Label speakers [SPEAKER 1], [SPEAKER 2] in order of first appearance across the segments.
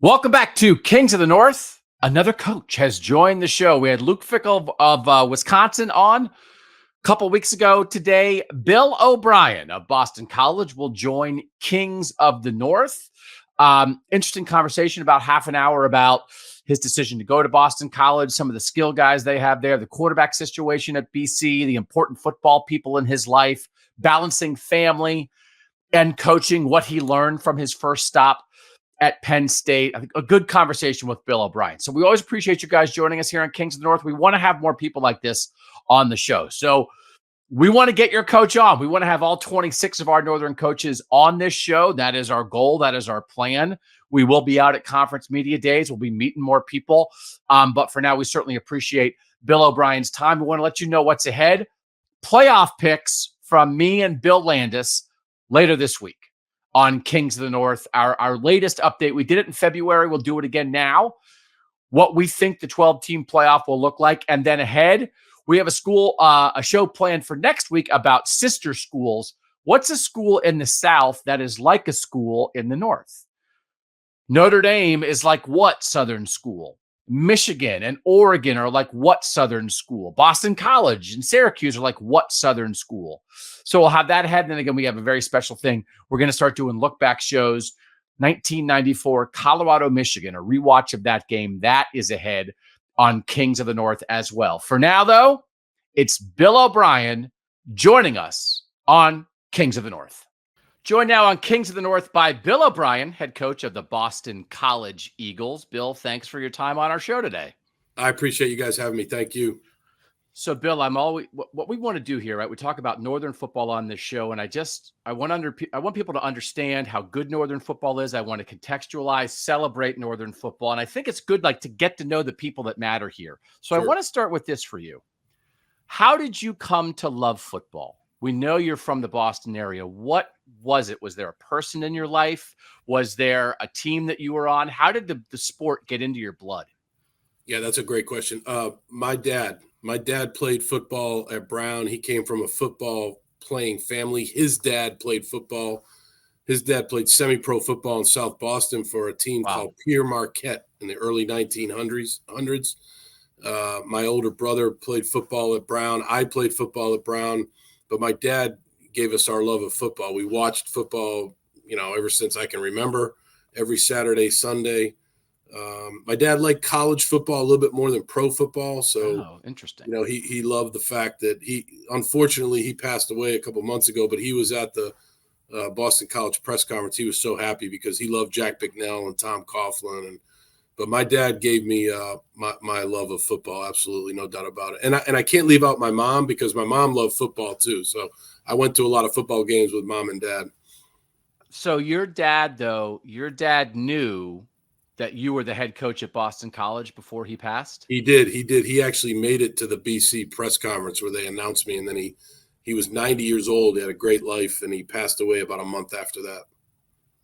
[SPEAKER 1] Welcome back to Kings of the North. Another coach has joined the show. We had Luke Fickell of Wisconsin on a couple weeks ago. Today, Bill O'Brien of Boston College will join Kings of the North. Interesting conversation, about half an hour, about his decision to go to Boston College, some of the skill guys they have there, the quarterback situation at BC, the important football people in his life, balancing family and coaching, what he learned from his first stop at Penn State. I think a good conversation with Bill O'Brien. So we always appreciate you guys joining us here on Kings of the North. We want to have more people like this on the show. So we want to get your coach on. We want to have all 26 of our Northern coaches on this show. That is our goal. That is our plan. We will be out at conference media days. We'll be meeting more people. But for now, we certainly appreciate Bill O'Brien's time. We want to let you know what's ahead. Playoff picks from me and Bill Landis later this week on Kings of the North. Our latest update, we did it in February. We'll do it again now. What we think the 12-team playoff will look like. And then ahead, we have a show planned for next week about sister schools. What's a school in the South that is like a school in the North? Notre Dame is like what Southern school? Michigan and Oregon are like what Southern school? Boston College and Syracuse are like what Southern school? So we'll have that ahead. And then again, we have a very special thing. We're going to start doing look back shows. 1994, Colorado, Michigan, a rewatch of that game. That is ahead on Kings of the North as well. For now, though, it's Bill O'Brien joining us on Kings of the North. Joined now on Kings of the North by Bill O'Brien, head coach of the Boston College Eagles. Bill, thanks for your time on our show today.
[SPEAKER 2] I appreciate you guys having me. Thank you.
[SPEAKER 1] So, Bill, what we want to do here, right? We talk about Northern football on this show, and I want people to understand how good Northern football is. I want to contextualize, celebrate Northern football, and I think it's good, to get to know the people that matter here. So, sure. I want to start with this for you. How did you come to love football? We know you're from the Boston area. What was it? Was there a person in your life? Was there a team that you were on? How did the sport get into your blood?
[SPEAKER 2] Yeah, that's a great question. My dad played football at Brown. He came from a football playing family. His dad played football. His dad played semi-pro football in South Boston for a team called Pierre Marquette in the early 1900s. My older brother played football at Brown. I played football at Brown. But my dad gave us our love of football. We watched football, ever since I can remember, every Saturday, Sunday. My dad liked college football a little bit more than pro football. So,
[SPEAKER 1] interesting.
[SPEAKER 2] He loved the fact that unfortunately, he passed away a couple months ago, but he was at the Boston College press conference. He was so happy because he loved Jack Bicknell and Tom Coughlin. But my dad gave me my love of football. Absolutely. No doubt about it. And I can't leave out my mom because my mom loved football too. So I went to a lot of football games with mom and dad.
[SPEAKER 1] So your dad knew that you were the head coach at Boston College before he passed?
[SPEAKER 2] He did. He actually made it to the BC press conference where they announced me. And then he was 90 years old. He had a great life and he passed away about a month after that.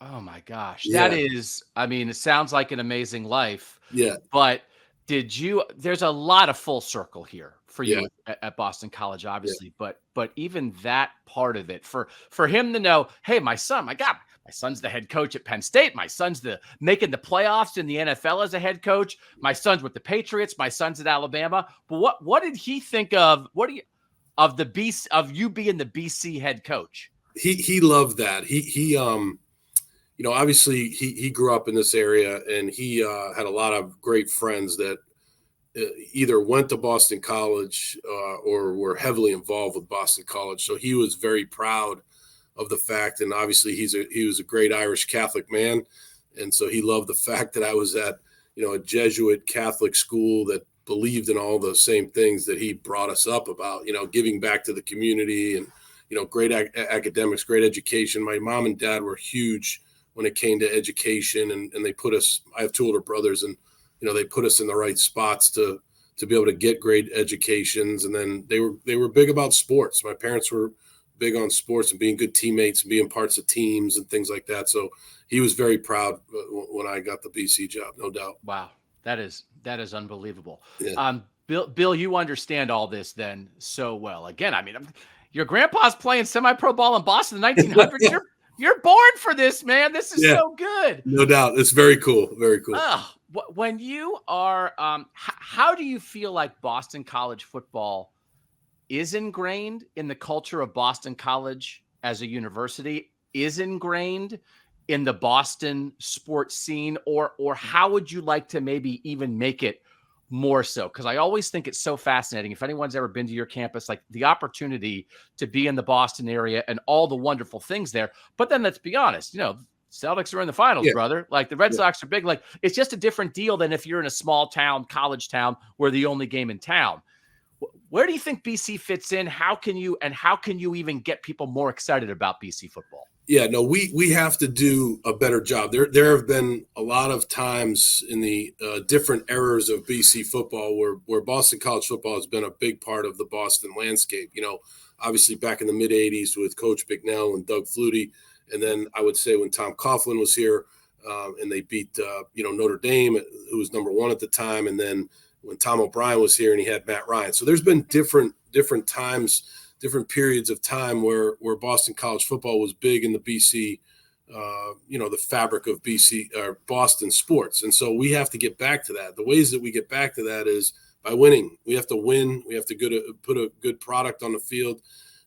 [SPEAKER 1] Oh my gosh.
[SPEAKER 2] Yeah.
[SPEAKER 1] That is, it sounds like an amazing life.
[SPEAKER 2] Yeah.
[SPEAKER 1] But there's a lot of full circle here for you at Boston College, obviously, but even that part of it for him to know, hey, my son's the head coach at Penn State. My son's making the playoffs in the NFL as a head coach. My son's with the Patriots. My son's at Alabama. But what did he think of you being the BC head coach?
[SPEAKER 2] He loved that. Obviously he grew up in this area and he had a lot of great friends that either went to Boston College or were heavily involved with Boston College. So he was very proud of the fact. And obviously he was a great Irish Catholic man. And so he loved the fact that I was at, a Jesuit Catholic school that believed in all the same things that he brought us up about, giving back to the community and, great academics, great education. My mom and dad were huge when it came to education and they put us, I have two older brothers and, they put us in the right spots to be able to get great educations. And then they were big about sports. My parents were big on sports and being good teammates and being parts of teams and things like that. So he was very proud when I got the BC job, no doubt.
[SPEAKER 1] Wow. That is unbelievable.
[SPEAKER 2] Yeah.
[SPEAKER 1] Bill, you understand all this then so well. Again, your grandpa's playing semi-pro ball in Boston in the 1900s. You're born for this, man. This is so good.
[SPEAKER 2] No doubt. It's very cool. Very cool.
[SPEAKER 1] When you are, how do you feel like Boston College football is ingrained in the culture of Boston College as a university, is ingrained in the Boston sports scene, or how would you like to maybe even make it more so? Because I always think it's so fascinating. If anyone's ever been to your campus, like the opportunity to be in the Boston area and all the wonderful things there. But then let's be honest, Celtics are in the finals, brother. Like the Red Sox are big. Like it's just a different deal than if you're in a small town, college town, where the only game in town. Where do you think BC fits in? How can you even get people more excited about BC football?
[SPEAKER 2] Yeah, no, we have to do a better job. There have been a lot of times in the different eras of BC football where Boston College football has been a big part of the Boston landscape. Obviously back in the mid '80s with Coach Fickell and Doug Flutie, and then I would say when Tom Coughlin was here and they beat Notre Dame, who was number 1 at the time, and then when Tom O'Brien was here and he had Matt Ryan. So there's been different times, different periods of time where Boston College football was big in the BC, the fabric of BC or Boston sports. And so we have to get back to that. The ways that we get back to that is by winning. We have to win. We have to put a good product on the field.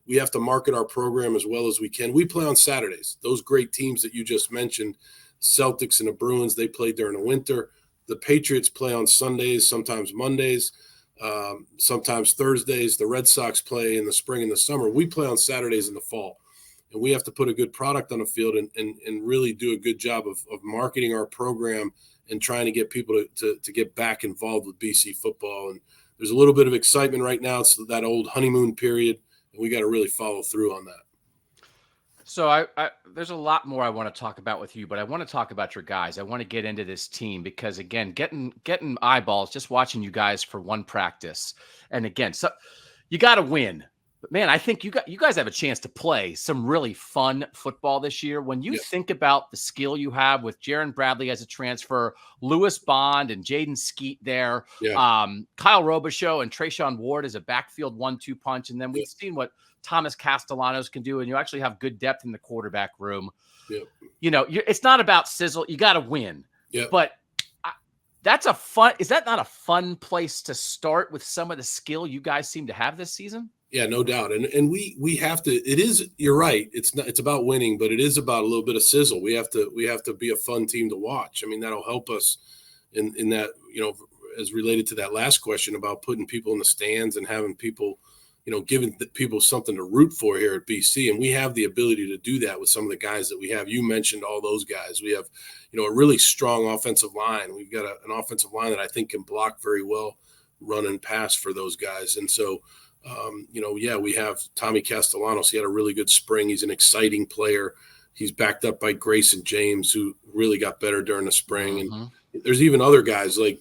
[SPEAKER 2] We have to market our program as well as we can. We play on Saturdays. Those great teams that you just mentioned, Celtics and the Bruins, they play during the winter. The Patriots play on Sundays, sometimes Mondays, sometimes Thursdays. The Red Sox play in the spring and the summer. We play on Saturdays in the fall. And we have to put a good product on the field and really do a good job of marketing our program and trying to get people to get back involved with BC football. And there's a little bit of excitement right now. It's that old honeymoon period, and we got to really follow through on that.
[SPEAKER 1] So I there's a lot more I want to talk about with you, but I want to talk about your guys. I want to get into this team because, again, getting eyeballs just watching you guys for one practice. And again, so you got to win. But man, I think you guys have a chance to play some really fun football this year. When you think about the skill you have with Jaron Bradley as a transfer, Lewis Bond and Jaden Skeet there, Kyle Robichaux and Trayshawn Ward as a backfield 1-2 punch, and then we've seen what Thomas Castellanos can do, and you actually have good depth in the quarterback room. It's not about sizzle. You got to win. But is that not a fun place to start with some of the skill you guys seem to have this season?
[SPEAKER 2] Yeah, no doubt. And we have to, you're right. It's about winning, but it is about a little bit of sizzle. We have to be a fun team to watch. I mean, that'll help us in that, as related to that last question about putting people in the stands and having people, giving people something to root for here at BC. And we have the ability to do that with some of the guys that we have. You mentioned all those guys. We have, a really strong offensive line. We've got an offensive line that I think can block very well, run and pass for those guys. And so, we have Tommy Castellanos. He had a really good spring. He's an exciting player. He's backed up by Grayson James, who really got better during the spring. And there's even other guys like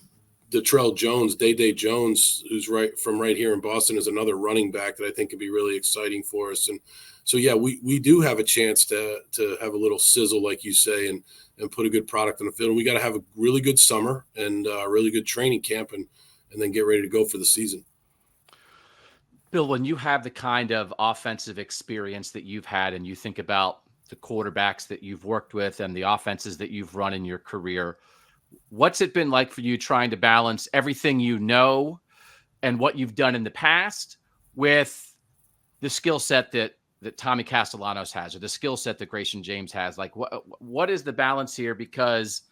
[SPEAKER 2] Detrell Jones, Day Jones, who's right here in Boston, is another running back that I think could be really exciting for us. And so, we do have a chance to have a little sizzle, like you say, and put a good product on the field. And we got to have a really good summer and a really good training camp and then get ready to go for the season.
[SPEAKER 1] Bill, when you have the kind of offensive experience that you've had and you think about the quarterbacks that you've worked with and the offenses that you've run in your career, what's it been like for you trying to balance everything you know and what you've done in the past with the skill set that Tommy Castellanos has or the skill set that Grayson James has? Like, what is the balance here? Because,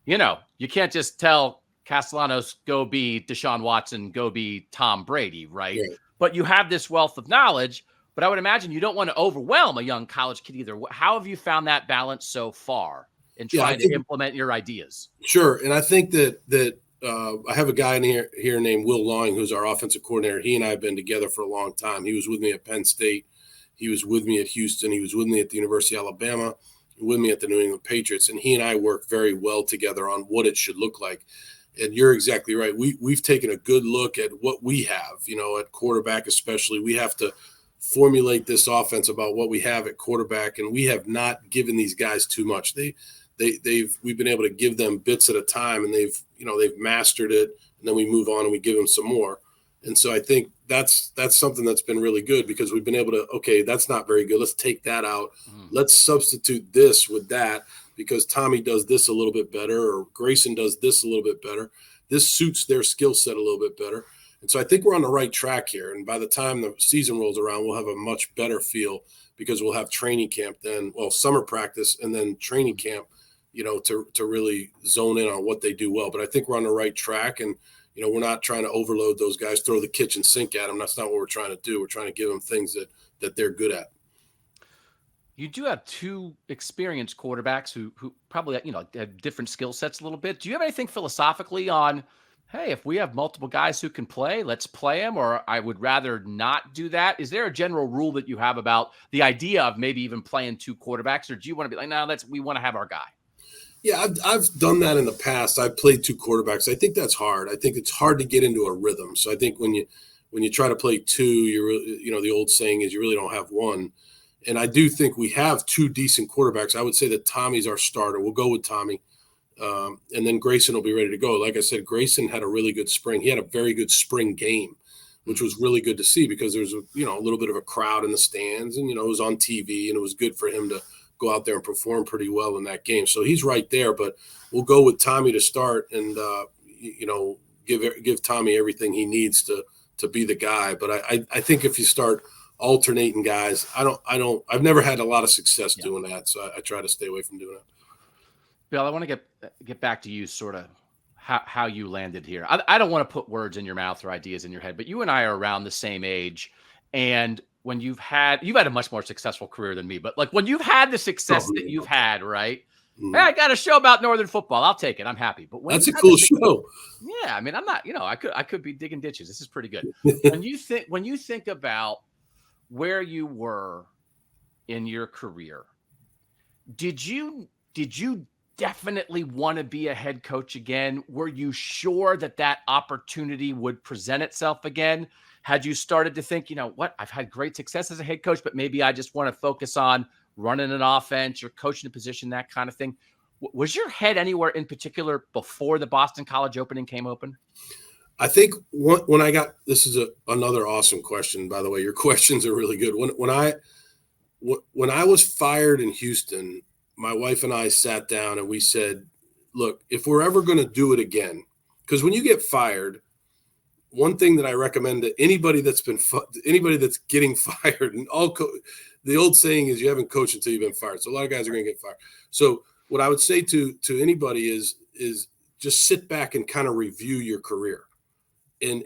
[SPEAKER 1] you can't just tell Castellanos, go be Deshaun Watson, go be Tom Brady, right? But you have this wealth of knowledge, but I would imagine you don't want to overwhelm a young college kid either. How have you found that balance so far in trying to implement your ideas?
[SPEAKER 2] Sure. And I think that I have a guy in here named Will Lawing, who's our offensive coordinator. He and I have been together for a long time. He was with me at Penn State. He was with me at Houston. He was with me at the University of Alabama, with me at the New England Patriots. And he and I work very well together on what it should look like. And you're exactly right. We've taken a good look at what we have, at quarterback especially. We have to formulate this offense about what we have at quarterback, and we have not given these guys too much. We've been able to give them bits at a time, and they've mastered it, and then we move on and we give them some more. And so I think that's something that's been really good because we've been able to, okay, that's not very good. Let's take that out. Let's substitute this with that because Tommy does this a little bit better or Grayson does this a little bit better. This suits their skill set a little bit better. And so I think we're on the right track here. And by the time the season rolls around, we'll have a much better feel because we'll have training camp then, well, summer practice and then training camp, to really zone in on what they do well. But I think we're on the right track. And, we're not trying to overload those guys, throw the kitchen sink at them. That's not what we're trying to do. We're trying to give them things that they're good at.
[SPEAKER 1] You do have two experienced quarterbacks who probably, have different skill sets a little bit. Do you have anything philosophically on, hey, if we have multiple guys who can play, let's play them, or I would rather not do that? Is there a general rule that you have about the idea of maybe even playing two quarterbacks, or do you want to be like, no, we want to have our guy?
[SPEAKER 2] Yeah, I've done that in the past. I've played two quarterbacks. I think that's hard. I think it's hard to get into a rhythm. So I think when you try to play two, the old saying is you really don't have one. And I do think we have two decent quarterbacks. I would say that Tommy's our starter. We'll go with Tommy. And then Grayson will be ready to go. Like I said, Grayson had a really good spring. He had a very good spring game, which was really good to see because there's a little bit of a crowd in the stands and, it was on TV and it was good for him to go out there and perform pretty well in that game. So he's right there, but we'll go with Tommy to start and, give Tommy everything he needs to be the guy. But I think if you start alternating guys, I've never had a lot of success doing that. So I try to stay away from doing it.
[SPEAKER 1] Bill, I want to get back to you sort of how you landed here. I don't want to put words in your mouth or ideas in your head, but you and I are around the same age. And when you've had a much more successful career than me, but like when you've had the success that you've had, right? Mm-hmm. Hey, I got a show about Northern football. I'll take it. I'm happy. But
[SPEAKER 2] that's a cool show.
[SPEAKER 1] Yeah. I mean, I'm not, I could be digging ditches. This is pretty good. when you think about where you were in your career, did you definitely want to be a head coach again? Were you sure that opportunity would present itself again? Had you started to think, I've had great success as a head coach, but maybe I just want to focus on running an offense or coaching a position, that kind of thing. Was your head anywhere in particular before the Boston College opening came open?
[SPEAKER 2] I think when I got, this is another awesome question, by the way. Your questions are really good. When I was fired in Houston, my wife and I sat down and we said, look, if we're ever going to do it again, because when you get fired, one thing that I recommend to anybody that's getting fired, and the old saying is you haven't coached until you've been fired. So a lot of guys are going to get fired. So what I would say to anybody is just sit back and kind of review your career and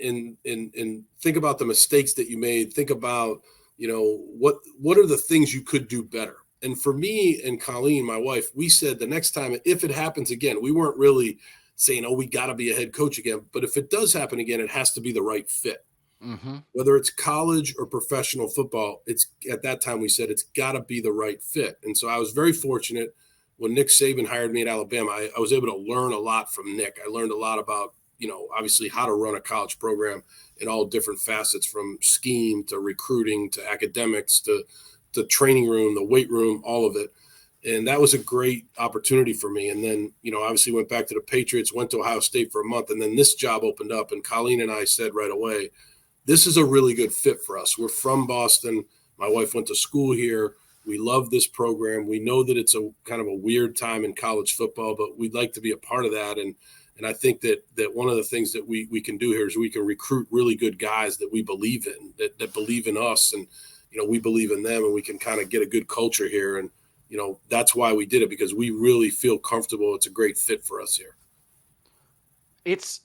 [SPEAKER 2] think about the mistakes that you made. Think about, what are the things you could do better? And for me and Colleen, my wife, we said the next time, if it happens again, we weren't really saying, we got to be a head coach again. But if it does happen again, it has to be the right fit. Mm-hmm. Whether it's college or professional football, at that time we said it's got to be the right fit. And so I was very fortunate when Nick Saban hired me at Alabama. I was able to learn a lot from Nick. I learned a lot about, obviously how to run a college program in all different facets, from scheme to recruiting to academics to the training room, the weight room, all of it. And that was a great opportunity for me. And then, obviously went back to the Patriots, went to Ohio State for a month. And then this job opened up, and Colleen and I said right away, this is a really good fit for us. We're from Boston. My wife went to school here. We love this program. We know that it's a kind of a weird time in college football, but we'd like to be a part of that. And I think that one of the things that we can do here is we can recruit really good guys that we believe in, that believe in us. And, we believe in them, and we can kind of get a good culture here. And, that's why we did it, because we really feel comfortable. It's a great fit for us here.
[SPEAKER 1] It's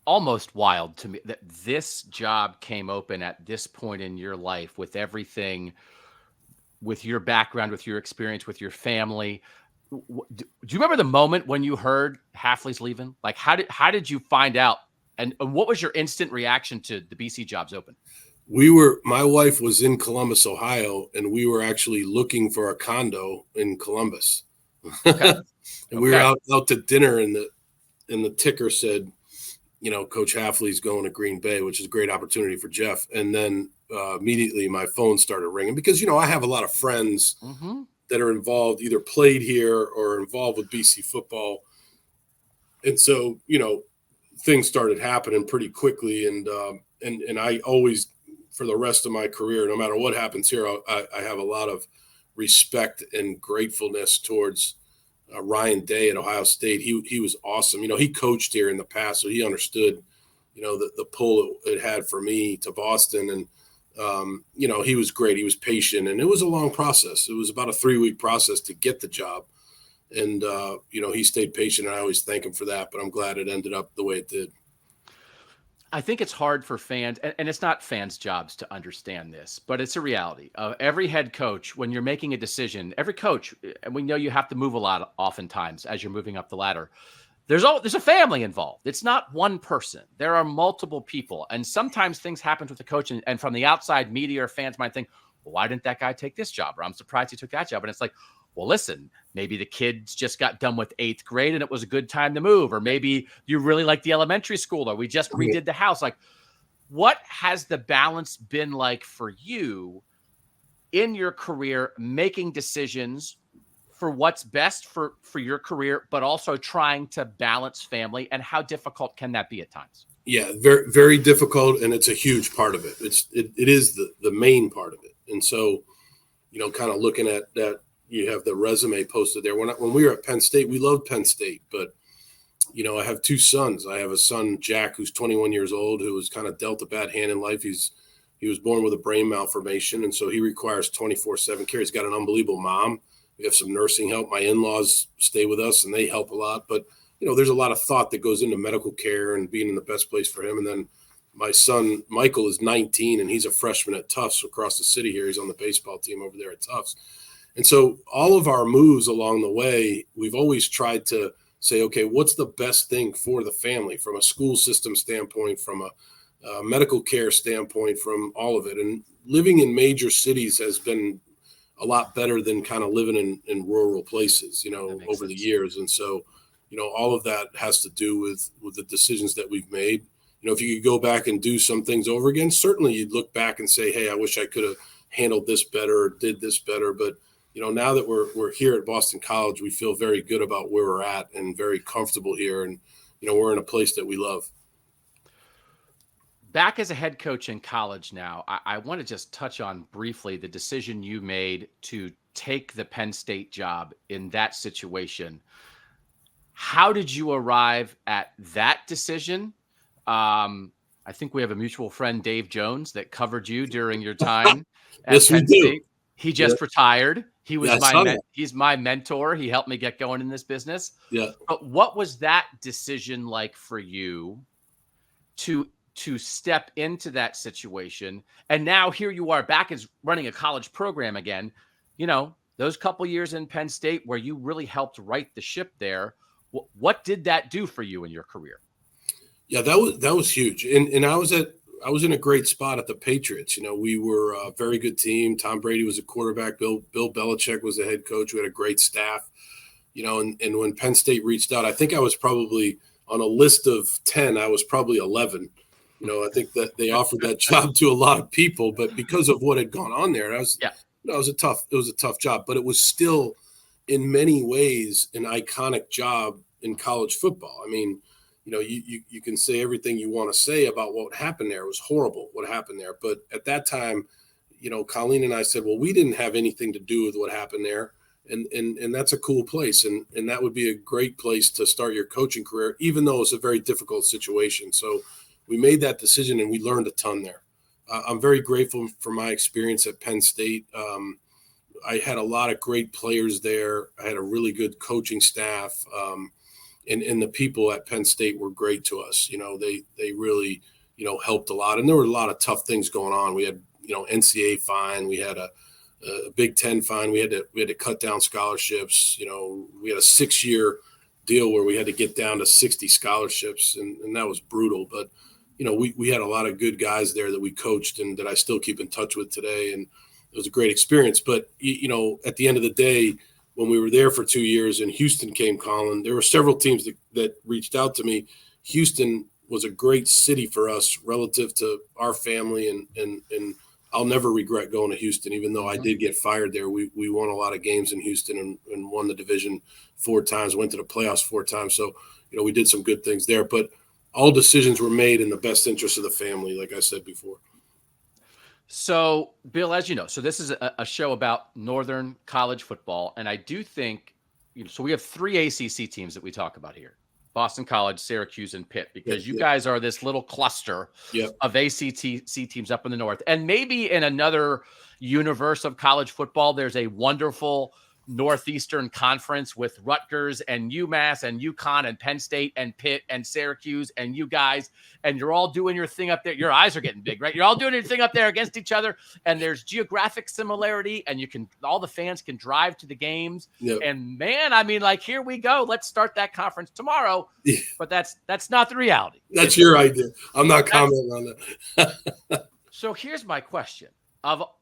[SPEAKER 1] almost wild to me that this job came open at this point in your life, with everything, with your background, with your experience, with your family. Do you remember the moment when you heard Hafley's leaving? Like, how did you find out? And what was your instant reaction to the BC jobs open?
[SPEAKER 2] My wife was in Columbus, Ohio, and we were actually looking for a condo in Columbus. Okay. And we were out to dinner, and the ticker said, Coach Hafley's going to Green Bay, which is a great opportunity for Jeff. And then immediately my phone started ringing because, I have a lot of friends that are involved, either played here or involved with BC football. And so, things started happening pretty quickly. And I always, for the rest of my career, no matter what happens here, I have a lot of respect and gratefulness towards Ryan Day at Ohio State. He was awesome. He coached here in the past, so he understood, the pull it had for me to Boston. And, he was great. He was patient, and it was a long process. It was about a 3-week process to get the job. And, he stayed patient, and I always thank him for that, but I'm glad it ended up the way it did.
[SPEAKER 1] I think it's hard for fans, and it's not fans' jobs to understand this, but it's a reality. Every head coach, when you're making a decision, every coach, and we know you have to move a lot oftentimes as you're moving up the ladder, there's a family involved. It's not one person. There are multiple people, and sometimes things happen with the coach, and from the outside, media or fans might think, well, why didn't that guy take this job? Or I'm surprised he took that job. And it's like, well, listen, maybe the kids just got done with 8th grade and it was a good time to move. Or maybe you really like the elementary school, or we just redid the house. Like, what has the balance been like for you in your career, making decisions for what's best for your career, but also trying to balance family? And how difficult can that be at times?
[SPEAKER 2] Yeah, very, very difficult. And it's a huge part of it. It is the main part of it. And so, kind of looking at that, you have the resume posted there. When we were at Penn State, we loved Penn State, but, I have 2 sons. I have a son, Jack, who's 21 years old, who was kind of dealt a bad hand in life. He was born with a brain malformation, and so he requires 24/7 care. He's got an unbelievable mom. We have some nursing help. My in-laws stay with us, and they help a lot. But, there's a lot of thought that goes into medical care and being in the best place for him. And then my son, Michael, is 19, and he's a freshman at Tufts across the city here. He's on the baseball team over there at Tufts. And so all of our moves along the way, we've always tried to say, okay, what's the best thing for the family from a school system standpoint, from a medical care standpoint, from all of it. And living in major cities has been a lot better than kind of living in rural places, over the years. And so, all of that has to do with the decisions that we've made. If you could go back and do some things over again, certainly you'd look back and say, hey, I wish I could have handled this better or did this better. But, now that we're here at Boston College, we feel very good about where we're at and very comfortable here. And, we're in a place that we love.
[SPEAKER 1] Back as a head coach in college now, I want to just touch on briefly the decision you made to take the Penn State job in that situation. How did you arrive at that decision? I think we have a mutual friend, Dave Jones, that covered you during your time at
[SPEAKER 2] Yes,
[SPEAKER 1] Penn
[SPEAKER 2] we do.
[SPEAKER 1] State. He just retired. He was
[SPEAKER 2] Yeah,
[SPEAKER 1] he's my mentor. He helped me get going in this business.
[SPEAKER 2] Yeah.
[SPEAKER 1] But what was that decision like for you to step into that situation? And now here you are back as running a college program again. Those couple years in Penn State where you really helped right the ship there. What did that do for you in your career?
[SPEAKER 2] Yeah, that was huge. And I was in a great spot at the Patriots. We were a very good team. Tom Brady was a quarterback. Bill Belichick was the head coach. We had a great staff. And when Penn State reached out, I think I was probably on a list of 10. I was probably 11. I think that they offered that job to a lot of people, but because of what had gone on there, it was a tough job. But it was still, in many ways, an iconic job in college football. I mean, you can say everything you want to say about what happened there. It was horrible what happened there. But at that time, Colleen and I said, well, we didn't have anything to do with what happened there. And that's a cool place. And that would be a great place to start your coaching career, even though it's a very difficult situation. So we made that decision and we learned a ton there. I'm very grateful for my experience at Penn State. I had a lot of great players there. I had a really good coaching staff. And the people at Penn State were great to us. They really, helped a lot. And there were a lot of tough things going on. We had, NCAA fine. We had a Big Ten fine. We had to cut down scholarships. We had a 6-year deal where we had to get down to 60 scholarships, and that was brutal. But, we had a lot of good guys there that we coached and that I still keep in touch with today. And it was a great experience. But, at the end of the day, when we were there for 2 years and Houston came calling, there were several teams that reached out to me. Houston was a great city for us relative to our family, and I'll never regret going to Houston, even though I did get fired there. We won a lot of games in Houston and won the division 4 times, went to the playoffs 4 times. So, we did some good things there. But all decisions were made in the best interest of the family, like I said before.
[SPEAKER 1] So, Bill, as you know, so this is a show about Northern college football, and I do think, so we have 3 ACC teams that we talk about here: Boston College, Syracuse, and Pitt, because you guys are this little cluster of ACC teams up in the north. And maybe in another universe of college football, there's a wonderful Northeastern Conference with Rutgers and UMass and UConn and Penn State and Pitt and Syracuse and you guys, and you're all doing your thing up there. Your eyes are getting big, right? You're all doing your thing up there against each other, and there's geographic similarity, and all the fans can drive to the games. And man, I mean, like, here we go. Let's start that conference tomorrow. But that's not the reality.
[SPEAKER 2] That's your idea. I'm not commenting on that.
[SPEAKER 1] So here's my question.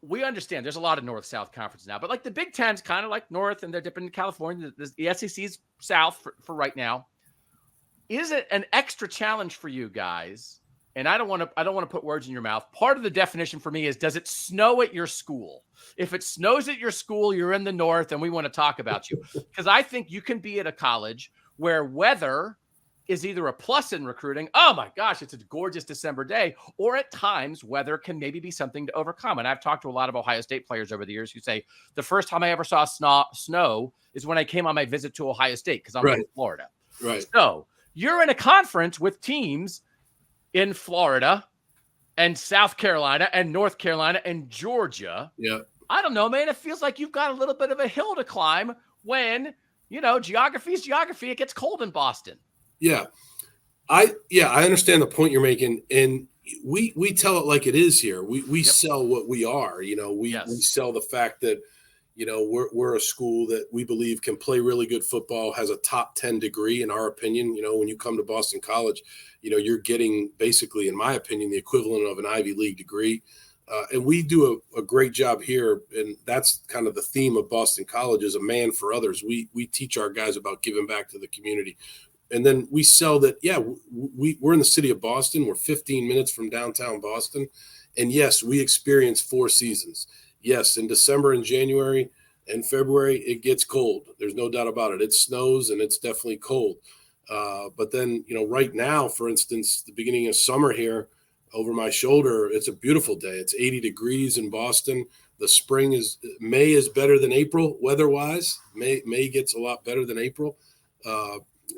[SPEAKER 1] We understand there's a lot of North-South conferences now, but like the Big Ten's kind of like North, and they're dipping in California. The SEC's South for right now. Is it an extra challenge for you guys? And I don't want to put words in your mouth. Part of the definition for me is, does it snow at your school? If it snows at your school, you're in the North, and we want to talk about you, because I think you can be at a college where weather is either a plus in recruiting. Oh my gosh, it's a gorgeous December day. Or at times, weather can maybe be something to overcome. And I've talked to a lot of Ohio State players over the years who say the first time I ever saw snow is when I came on my visit to Ohio State, because I'm from Florida.
[SPEAKER 2] Right.
[SPEAKER 1] So you're in a conference with teams in Florida and South Carolina and North Carolina and Georgia.
[SPEAKER 2] Yeah.
[SPEAKER 1] I don't know, man. It feels like you've got a little bit of a hill to climb when, geography is geography. It gets cold in Boston.
[SPEAKER 2] Yeah. I understand the point you're making. And we tell it like it is here. We sell what we are. We sell the fact that, we're a school that we believe can play really good football, has a top 10 degree, in our opinion. When you come to Boston College, you're getting basically, in my opinion, the equivalent of an Ivy League degree. And we do a great job here. And that's kind of the theme of Boston College, is a man for others. We teach our guys about giving back to the community. And then we sell that, we're in the city of Boston. We're 15 minutes from downtown Boston. And yes, we experience 4 seasons. Yes, in December and January and February, it gets cold. There's no doubt about it. It snows and it's definitely cold. But then, right now, for instance, the beginning of summer here, over my shoulder, it's a beautiful day. It's 80 degrees in Boston. The May is better than April weather-wise. May gets a lot better than April.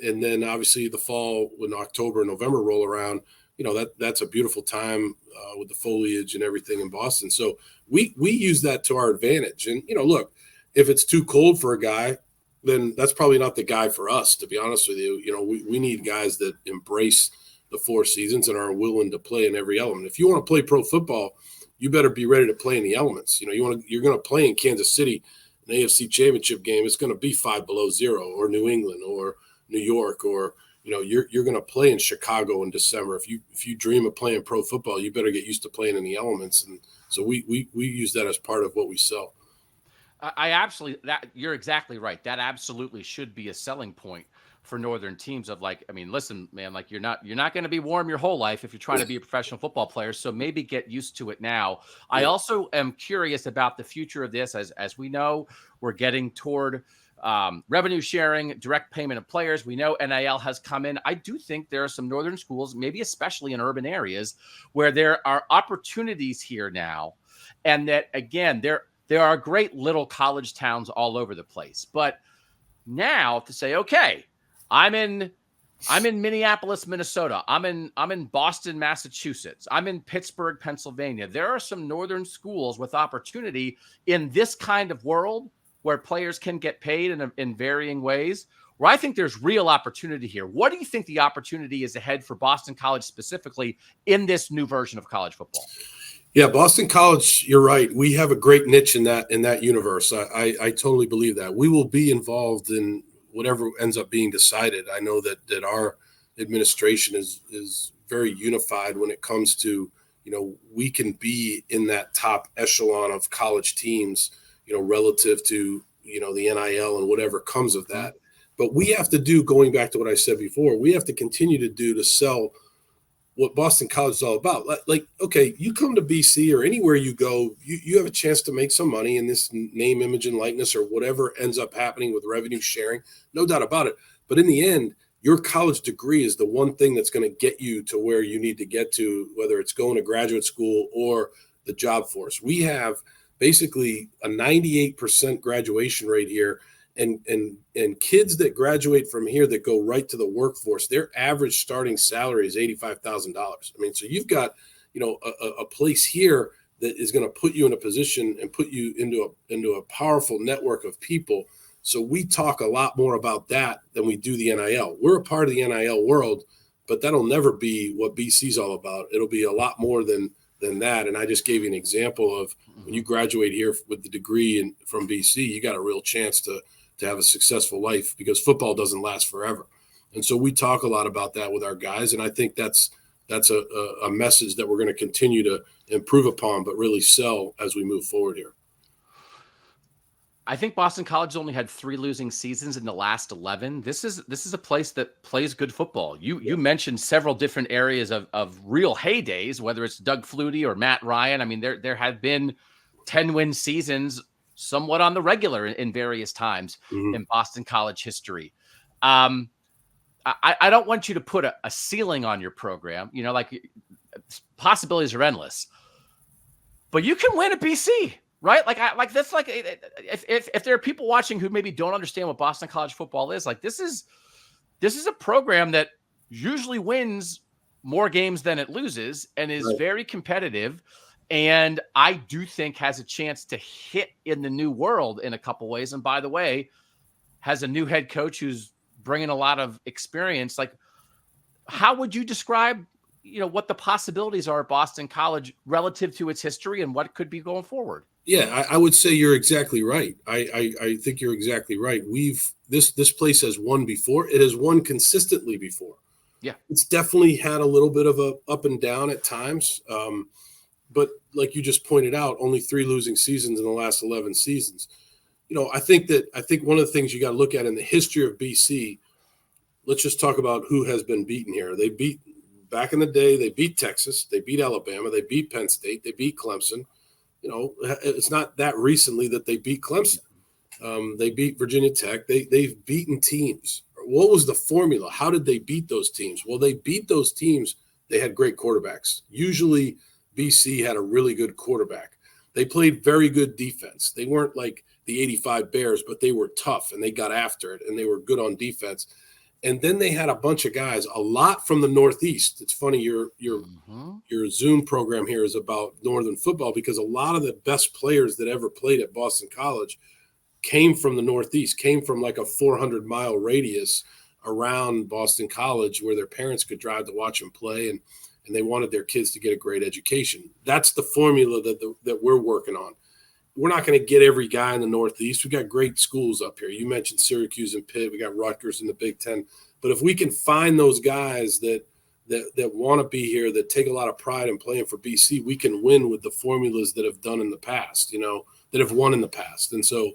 [SPEAKER 2] And then obviously the fall, when October and November roll around, that's a beautiful time with the foliage and everything in Boston. So we use that to our advantage. And, look, if it's too cold for a guy, then that's probably not the guy for us, to be honest with you. We need guys that embrace the 4 seasons and are willing to play in every element. If you want to play pro football, you better be ready to play in the elements. You're going to play in Kansas City, an AFC championship game. It's going to be 5 below zero, or New England, or New York, or you're going to play in Chicago in December. If you dream of playing pro football, you better get used to playing in the elements. And so we use that as part of what we sell. You're exactly right. That absolutely should be a selling point for Northern teams of, like, I mean, listen, man, like, you're not going to be warm your whole life if you're trying to be a professional football player. So maybe get used to it now. I also am curious about the future of this. As we know, we're getting toward revenue sharing, direct payment of players. We know NIL has come in. I do think there are some Northern schools, maybe especially in urban areas, where there are opportunities here now. And that, again, there are great little college towns all over the place. But now to say, okay, I'm in Minneapolis, Minnesota. I'm in Boston, Massachusetts. I'm in Pittsburgh, Pennsylvania. There are some Northern schools with opportunity in this kind of world where players can get paid in varying ways, where I think there's real opportunity here. What do you think the opportunity is ahead for Boston College specifically in this new version of college football? Yeah, Boston College, you're right. We have a great niche in that universe. I totally believe that. We will be involved in whatever ends up being decided. I know that our administration is very unified when it comes to, we can be in that top echelon of college teams, relative to, the NIL and whatever comes of that. But we have to do, going back to what I said before, we have to continue to sell what Boston College is all about. Like, okay, you come to BC or anywhere you go, you have a chance to make some money in this name, image, and likeness, or whatever ends up happening with revenue sharing. No doubt about it. But in the end, your college degree is the one thing that's going to get you to where you need to get to, whether it's going to graduate school or the job force. We have basically a 98% graduation rate here. And kids that graduate from here that go right to the workforce, their average starting salary is $85,000. I mean, so you've got, a place here that is going to put you in a position and put you into a powerful network of people. So we talk a lot more about that than we do the NIL. We're a part of the NIL world, but that'll never be what BC's all about. It'll be a lot more than that. And I just gave you an example of when you graduate here with the degree from BC, you got a real chance to have a successful life, because football doesn't last forever. And so we talk a lot about that with our guys. And I think that's a message that we're going to continue to improve upon, but really sell as we move forward here.
[SPEAKER 1] I think Boston College only had 3 losing seasons in the last 11. This is a place that plays good football. You mentioned several different areas of real heydays, whether it's Doug Flutie or Matt Ryan. I mean, there have been 10-win seasons somewhat on the regular in various times in Boston College history. I don't want you to put a ceiling on your program. Like, possibilities are endless, but you can win at BC. Right? If there are people watching who maybe don't understand what Boston College football is, like, this is a program that usually wins more games than it loses and is very competitive. And I do think has a chance to hit in the new world in a couple ways. And by the way, has a new head coach who's bringing a lot of experience. Like, how would you describe, what the possibilities are at Boston College relative to its history and what could be going forward?
[SPEAKER 2] Yeah, I would say you're exactly right. I think you're exactly right. This place has won before. It has won consistently before.
[SPEAKER 1] Yeah,
[SPEAKER 2] it's definitely had a little bit of a up and down at times. But like you just pointed out, only 3 losing seasons in the last 11 seasons. I think one of the things you got to look at in the history of BC. Let's just talk about who has been beaten here. Back in the day, they beat Texas, they beat Alabama, they beat Penn State, they beat Clemson. It's not that recently that they beat Clemson. They beat Virginia Tech. They've beaten teams. What was the formula? How did they beat those teams? Well, they beat those teams. They had great quarterbacks. Usually BC had a really good quarterback. They played very good defense. They weren't like the 85 Bears, but they were tough and they got after it and they were good on defense. And then they had a bunch of guys, a lot from the Northeast. It's funny, your Zoom program here is about Northern football, because a lot of the best players that ever played at Boston College came from the Northeast, came from like a 400-mile radius around Boston College where their parents could drive to watch them play, and they wanted their kids to get a great education. That's the formula that we're working on. We're not going to get every guy in the Northeast. We've got great schools up here. You mentioned Syracuse and Pitt. We got Rutgers in the Big Ten. But if we can find those guys that want to be here, that take a lot of pride in playing for BC, we can win with the formulas that have done in the past, that have won in the past. And so,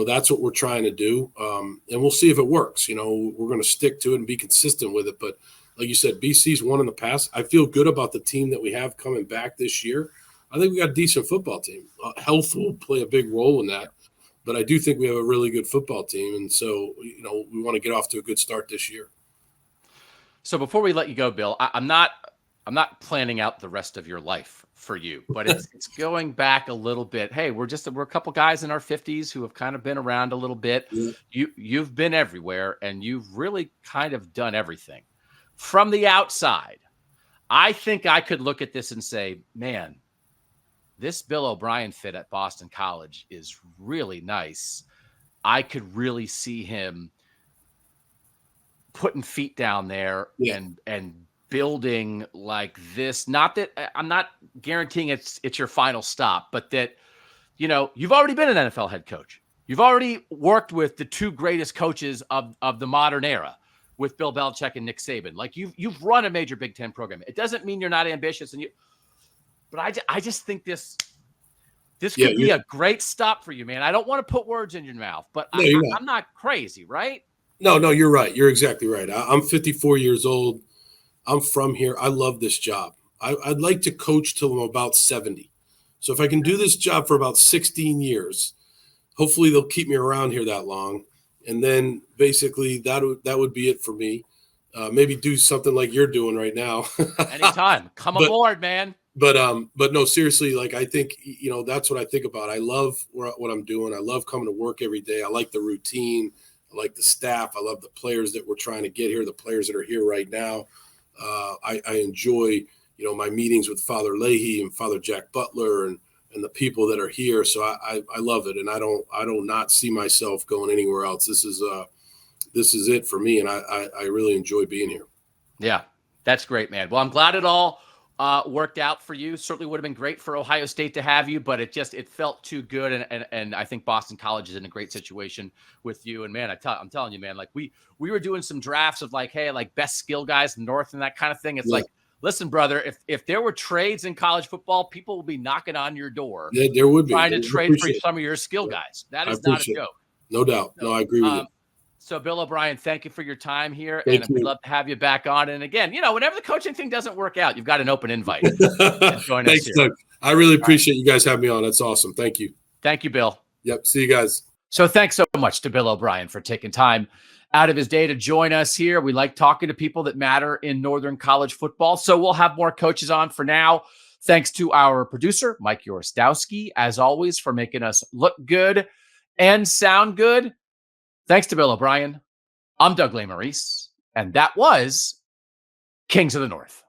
[SPEAKER 2] that's what we're trying to do. And we'll see if it works. We're going to stick to it and be consistent with it. But like you said, BC's won in the past. I feel good about the team that we have coming back this year. I think we got a decent football team. Health will play a big role in that, but I do think we have a really good football team. And so, we want to get off to a good start this year.
[SPEAKER 1] So before we let you go, Bill, I'm not planning out the rest of your life for you, but it's going back a little bit. Hey, we're a couple guys in our 50s who have kind of been around a little bit. Yeah. You've been everywhere, and you've really kind of done everything. From the outside, I think I could look at this and say, man, this Bill O'Brien fit at Boston College is really nice. I could really see him putting feet down there and building like this. Not that I'm not guaranteeing it's your final stop, but that, you've already been an NFL head coach. You've already worked with the 2 greatest coaches of the modern era, with Bill Belichick and Nick Saban. Like, you've run a major Big Ten program. It doesn't mean you're not ambitious, but I just think this could be a great stop for you, man. I don't want to put words in your mouth, but I'm not crazy, right?
[SPEAKER 2] No, you're right. You're exactly right. I'm 54 years old. I'm from here. I love this job. I'd like to coach till I'm about 70. So if I can do this job for about 16 years, hopefully they'll keep me around here that long. And then basically that would be it for me. maybe do something like you're doing right now.
[SPEAKER 1] Anytime. Come aboard, man.
[SPEAKER 2] But no, seriously, like, I think, that's what I think about. I love what I'm doing. I love coming to work every day. I like the routine. I like the staff. I love the players that we're trying to get here, the players that are here right now. I enjoy, my meetings with Father Leahy and Father Jack Butler and the people that are here. So I love it. And I don't not see myself going anywhere else. This is it for me. And I really enjoy being here.
[SPEAKER 1] Yeah, that's great, man. Well, I'm glad it all worked out for you. Certainly would have been great for Ohio State to have you, but it felt too good. And I think Boston College is in a great situation with you. And man, I'm telling you, man, like we were doing some drafts of like, hey, like best skill guys in the North and that kind of thing. It's like, listen, brother, if there were trades in college football, people will be knocking on your door.
[SPEAKER 2] Yeah, there would be
[SPEAKER 1] trying to trade for some of your skill guys. That is not a joke.
[SPEAKER 2] No doubt. No, I agree with you.
[SPEAKER 1] So, Bill O'Brien, thank you for your time here. And we'd love to have you back on. And again, whenever the coaching thing doesn't work out, you've got an open invite. Join us here.
[SPEAKER 2] Doug. I really appreciate you guys having me on. That's awesome. Thank you.
[SPEAKER 1] Thank you, Bill.
[SPEAKER 2] Yep. See you guys.
[SPEAKER 1] So thanks so much to Bill O'Brien for taking time out of his day to join us here. We like talking to people that matter in Northern college football. So we'll have more coaches on. For now, thanks to our producer, Mike Yorostowski, as always, for making us look good and sound good. Thanks to Bill O'Brien. I'm Doug Lesmerises, and that was Kings of the North.